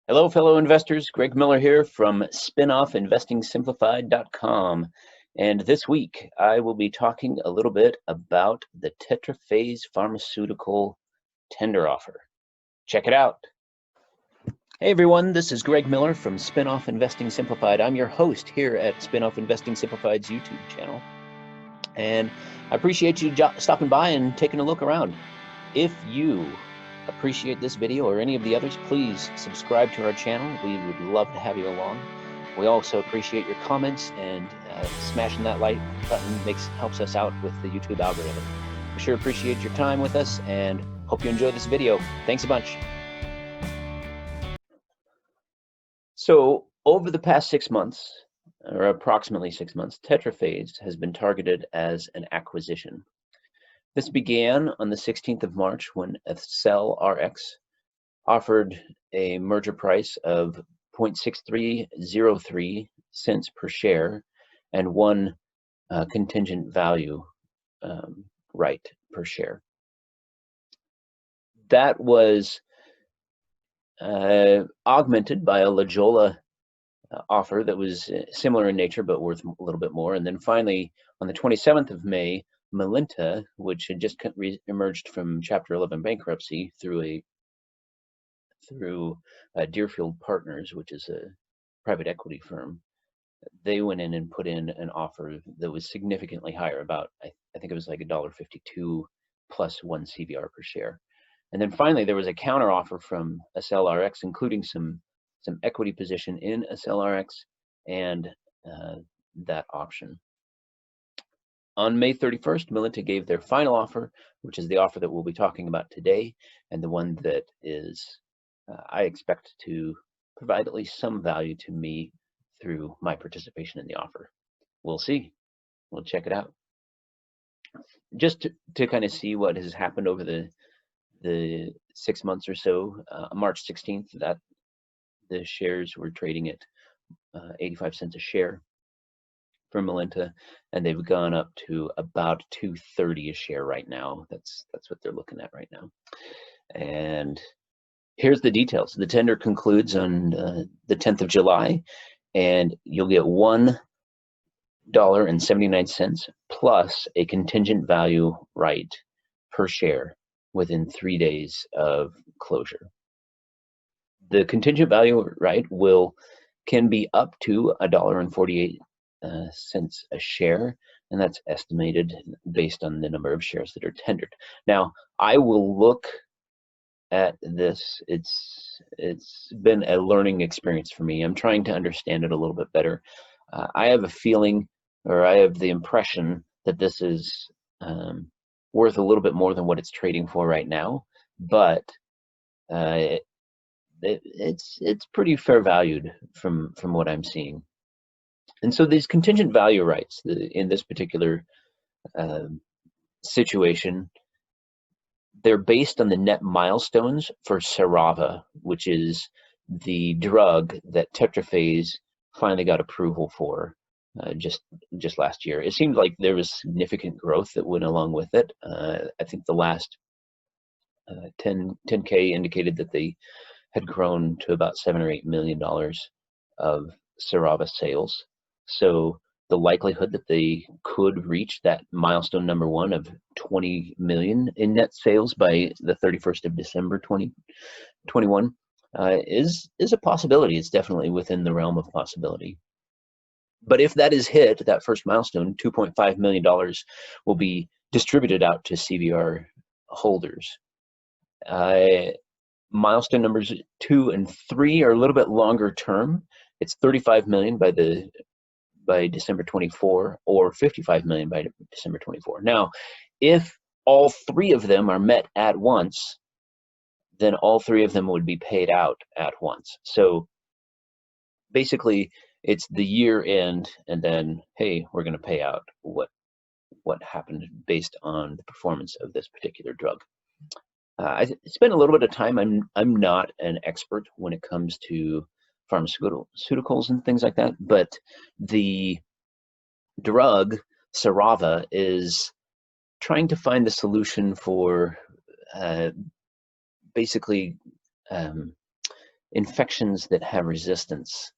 Hello, fellow investors. Greg Miller here from spinoffinvestingsimplified.com. And this week, I will be talking a little bit about the Tetraphase Pharmaceutical tender offer. Check it out. Hey, everyone. This is Greg Miller from Spinoff Investing Simplified. I'm your host here at Spinoff Investing Simplified's YouTube channel. And I appreciate you stopping by and taking a look around. If you appreciate this video or any of the others, please subscribe to our channel. We would love to have you along. We also appreciate your comments, and smashing that like button helps us out with the YouTube algorithm. We sure appreciate your time with us and hope you enjoy this video. Thanks a bunch. So over the past 6 months, or approximately 6 months, Tetraphase has been targeted as an acquisition. This began on the 16th of March when AcceleRx offered a merger price of 0.6303 cents per share and one contingent value right per share. That was augmented by a Lajola offer that was similar in nature but worth a little bit more. And then finally, on the 27th of May, Melinta, which had just emerged from Chapter 11 bankruptcy through Deerfield Partners, which is a private equity firm, they went in and put in an offer that was significantly higher, about I think it was like $1.52 plus 1 CVR per share. And then finally, there was a counter offer from AcceleRx, including some equity position in AcceleRx and that option. On May 31st, Melinta gave their final offer, which is the offer that we'll be talking about today, and the one that is, I expect to provide at least some value to me through my participation in the offer. We'll see. We'll check it out. Just to kind of see what has happened over the 6 months or so, March 16th, that the shares were trading at 85 cents a share for Melinta, and they've gone up to about $2.30 a share right now. That's what they're looking at right now. And here's the details. The tender concludes on the 10th of July, and you'll get $1.79 plus a contingent value right per share within 3 days of closure. The contingent value right can be up to $1.48 a share, and that's estimated based on the number of shares that are tendered. Now, I will look at this. It's been a learning experience for me. I'm trying to understand it a little bit better. I have a feeling, or I have the impression, that this is worth a little bit more than what it's trading for right now, but it's pretty fair valued from what I'm seeing. And so these contingent value rights in this particular situation, they're based on the net milestones for Xerava, which is the drug that Tetraphase finally got approval for just last year. It seemed like there was significant growth that went along with it. I think the last 10K indicated that they had grown to about $7 or $8 million of Xerava sales. So the likelihood that they could reach that milestone number one of 20 million in net sales by the 31st of December 2021 is a possibility. It's definitely within the realm of possibility. But if that is hit, that first milestone, $2.5 million will be distributed out to CVR holders. Milestone numbers 2 and 3 are a little bit longer term. It's 35 million by December 24, or 55 million by December 24. Now, if all 3 of them are met at once, then all 3 of them would be paid out at once. So basically, it's the year end, and then, hey, we're going to pay out what happened based on the performance of this particular drug. I spent a little bit of time. I'm not an expert when it comes to pharmaceuticals and things like that, but the drug Xerava is trying to find the solution for basically infections that have resistance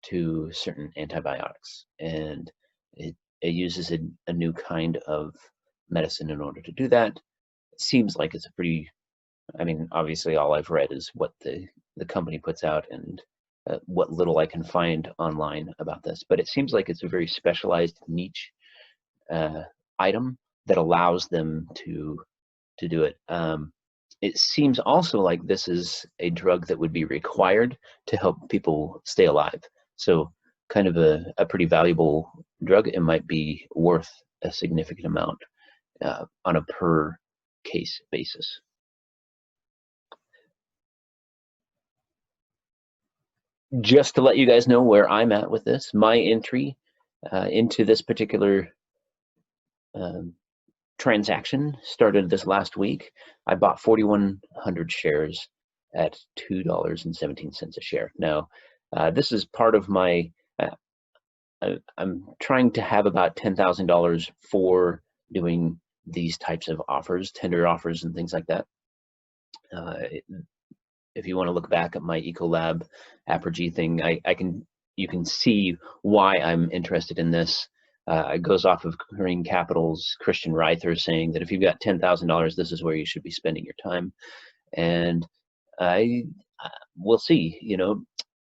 to certain antibiotics, and it uses a new kind of medicine in order to do that. It seems like it's a pretty, I mean, obviously all I've read is what the company puts out and what little I can find online about this, but it seems like it's a very specialized niche item that allows them to do it. It seems also like this is a drug that would be required to help people stay alive. So kind of a pretty valuable drug. It might be worth a significant amount on a per case basis. Just to let you guys know where I'm at with this, my entry into this particular transaction started this last week. I bought 4,100 shares at $2.17 a share. Now, this is part of my, I'm trying to have about $10,000 for doing these types of offers, tender offers and things like that. If you want to look back at my Ecolab Apergy thing, you can see why I'm interested in this. It goes off of Green Capital's Christian Reither saying that if you've got $10,000, this is where you should be spending your time. And we'll see, you know,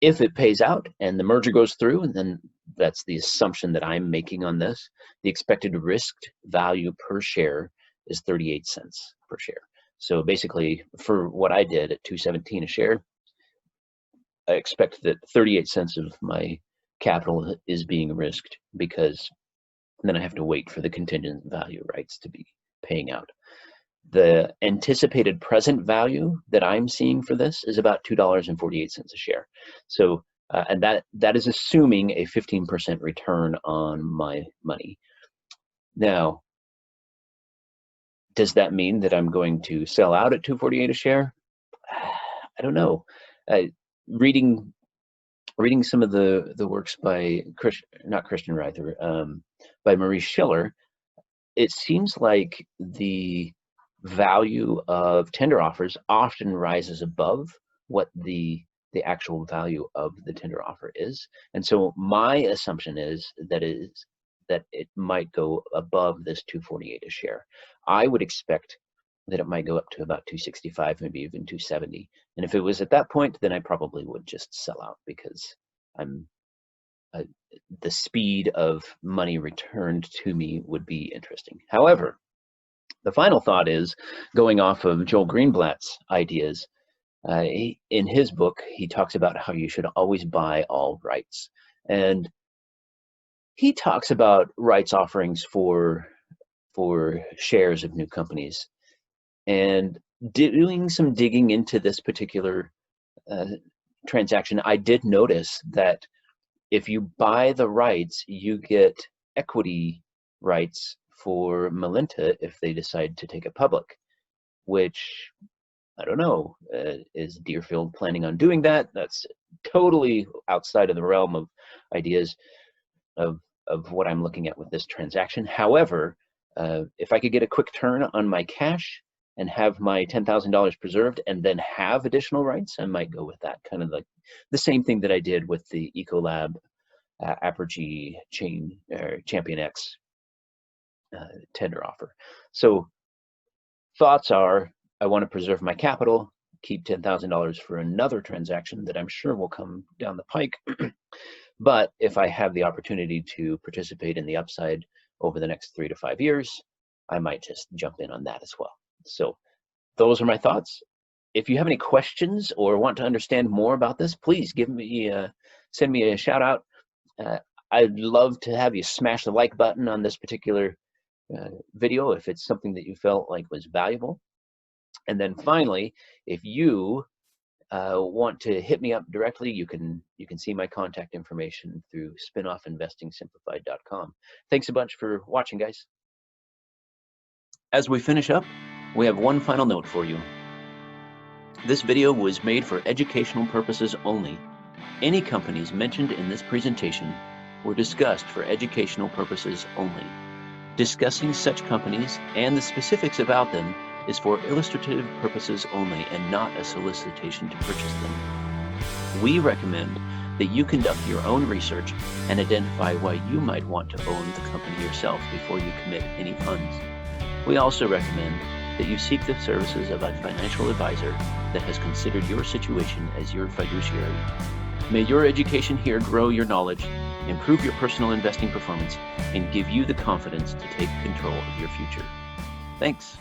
if it pays out and the merger goes through, and then that's the assumption that I'm making on this. The expected risked value per share is 38 cents per share. So basically, for what I did at $2.17 a share, I expect that 38 cents of my capital is being risked, because then I have to wait for the contingent value rights to be paying out. The anticipated present value that I'm seeing for this is about $2.48 a share. So, and that is assuming a 15% return on my money. Now, does that mean that I'm going to sell out at $2.48 a share? I don't know. Reading some of the works by not Christian Reither, by Marie Schiller, it seems like the value of tender offers often rises above what the actual value of the tender offer is. And so my assumption is that it might go above this $2.48 a share. I would expect that it might go up to about $2.65, maybe even $2.70. And if it was at that point, then I probably would just sell out, because the speed of money returned to me would be interesting. However, the final thought is going off of Joel Greenblatt's ideas. In his book, he talks about how you should always buy all rights. And he talks about rights offerings for shares of new companies. And doing some digging into this particular transaction, I did notice that if you buy the rights, you get equity rights for Melinta if they decide to take it public, which I don't know. Is Deerfield planning on doing that? That's totally outside of the realm of ideas of what I'm looking at with this transaction. However, if I could get a quick turn on my cash and have my $10,000 preserved and then have additional rights, I might go with that. Kind of like the same thing that I did with the Ecolab Apergy Champion X tender offer. So thoughts are, I want to preserve my capital, keep $10,000 for another transaction that I'm sure will come down the pike. But if I have the opportunity to participate in the upside over the next 3 to 5 years, I might just jump in on that as well. So those are my thoughts. If you have any questions or want to understand more about this, please send me a shout out. I'd love to have you smash the like button on this particular video if it's something that you felt like was valuable. And then finally, if you want to hit me up directly, you can see my contact information through spinoffinvestingsimplified.com. Thanks a bunch for watching, guys. As we finish up, we have one final note for you. This video was made for educational purposes only. Any companies mentioned in this presentation were discussed for educational purposes only. Discussing such companies and the specifics about them is for illustrative purposes only and not a solicitation to purchase them. We recommend that you conduct your own research and identify why you might want to own the company yourself before you commit any funds. We also recommend that you seek the services of a financial advisor that has considered your situation as your fiduciary. May your education here grow your knowledge, improve your personal investing performance, and give you the confidence to take control of your future. Thanks.